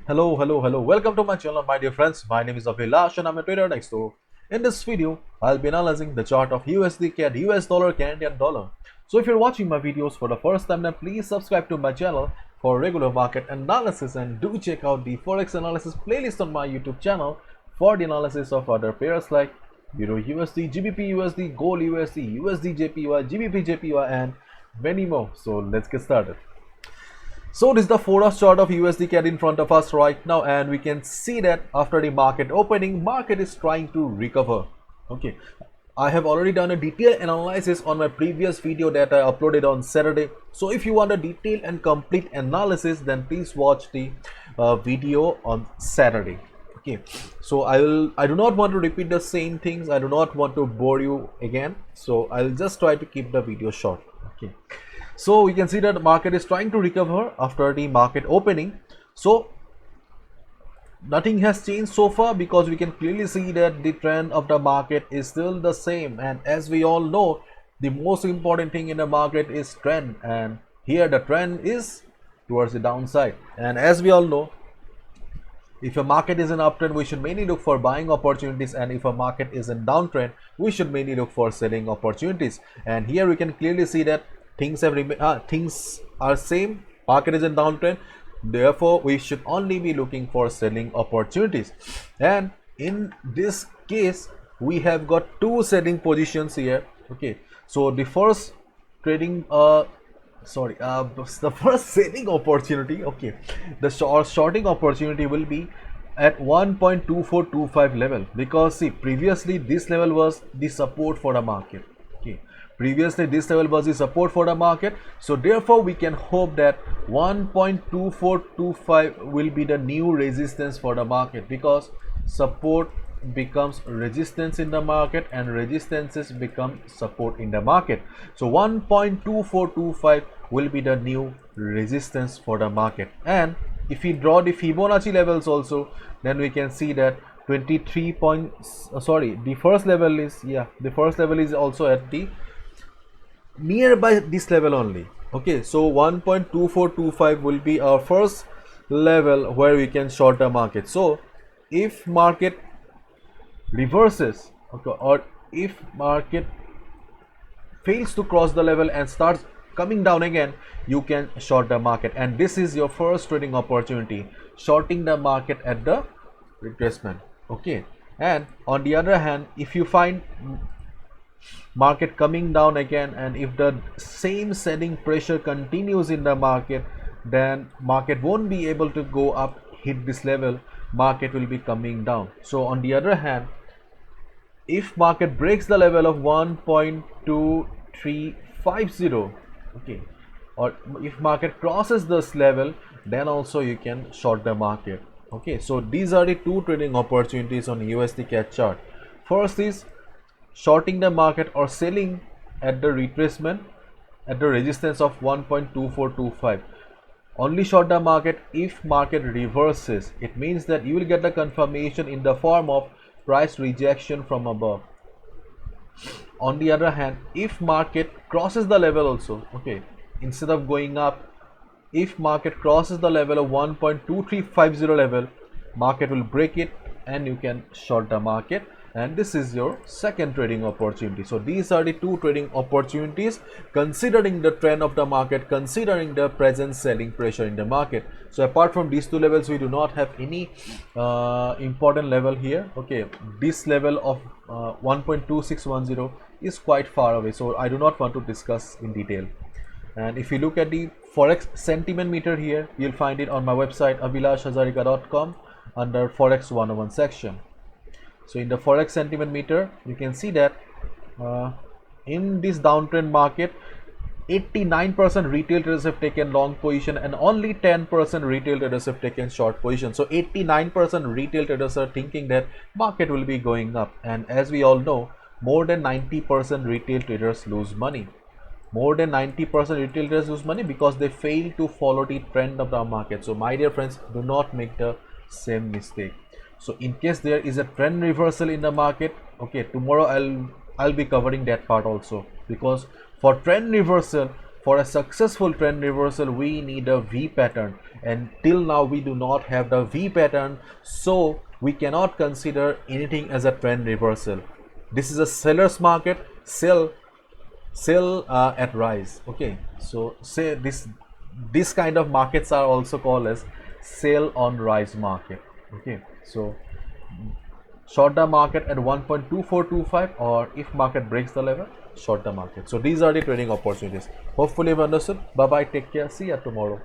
Hello. Welcome to my channel, my dear friends. My name is Abhilash and I'm a trader next door. In this video, I'll be analyzing the chart of USD CAD, US dollar, Canadian dollar. So if you're watching my videos for the first time, then please subscribe to my channel for regular market analysis and do check out the Forex analysis playlist on my YouTube channel for the analysis of other pairs like Euro USD, GBP USD, Gold USD, USD JPY, GBP JPY and many more. So let's get started. So this is the Forex chart of USD CAD in front of us right now, and we can see that after the market opening, market is trying to recover. Okay, I have already done a detailed analysis on my previous video that I uploaded on Saturday. So if you want a detailed and complete analysis, then please watch the video on Saturday. Okay, so I do not want to repeat the same things. I do not want to bore you again, so I'll just try to keep the video short. Okay, so we can see that the market is trying to recover after the market opening. So nothing has changed so far because we can clearly see that the trend of the market is still the same, and as we all know, the most important thing in the market is trend, and here the trend is towards the downside. And as we all know, if a market is in uptrend, we should mainly look for buying opportunities, and if a market is in downtrend, we should mainly look for selling opportunities. And here we can clearly see that things are same. Market is in downtrend, therefore we should only be looking for selling opportunities. And in this case, we have got two selling positions here. Okay, so the first trading the first selling opportunity, okay, the shorting opportunity will be at 1.2425 level, because see, previously this level was the support for the market. Okay, previously this level was the support for the market, so therefore we can hope that 1.2425 will be the new resistance for the market, because support becomes resistance in the market and resistances become support in the market. So 1.2425 will be the new resistance for the market. And if we draw the Fibonacci levels also, then we can see that 23 points, the first level is also at the nearby this level only. Okay, so 1.2425 will be our first level where we can short the market. So if market reverses, okay, or if market fails to cross the level and starts coming down again, you can short the market, and this is your first trading opportunity, shorting the market at the retracement. Okay, and on the other hand, if you find market coming down again, and if the same selling pressure continues in the market, then market won't be able to go up, hit this level, market will be coming down. So on the other hand, if market breaks the level of 1.2350, okay, or if market crosses this level, then also you can short the market. Okay, so these are the two trading opportunities on USD CAD chart. First is shorting the market or selling at the retracement at the resistance of 1.2425. Only short the market if market reverses. It means that you will get the confirmation in the form of price rejection from above. On the other hand, if market crosses the level also, okay, instead of going up, if market crosses the level of 1.2350 level, market will break it and you can short the market, and this is your second trading opportunity. So these are the two trading opportunities considering the trend of the market, considering the present selling pressure in the market. So apart from these two levels, we do not have any important level here. Okay, this level of 1.2610 is quite far away, so I do not want to discuss in detail. And if you look at the Forex sentiment meter here, you'll find it on my website abhilashhazarika.com under Forex 101 section. So in the Forex sentiment meter, you can see that in this downtrend market, 89% retail traders have taken long position and only 10% retail traders have taken short position. So 89% retail traders are thinking that market will be going up, and as we all know, more than 90% retail traders lose money. More than 90% retail traders lose money because they fail to follow the trend of the market. So my dear friends, do not make the same mistake. So in case there is a trend reversal in the market, okay, tomorrow I'll be covering that part also, because for trend reversal For a successful trend reversal, we need a V pattern, and till now we do not have the V pattern, so we cannot consider anything as a trend reversal. This is a seller's market. Sell at rise. Okay, so say this kind of markets are also called as sell on rise market. Okay, so short the market at 1.2425, or if market breaks the level, short the market. So these are the trading opportunities. Hopefully you've understood. Bye bye, take care, see you tomorrow.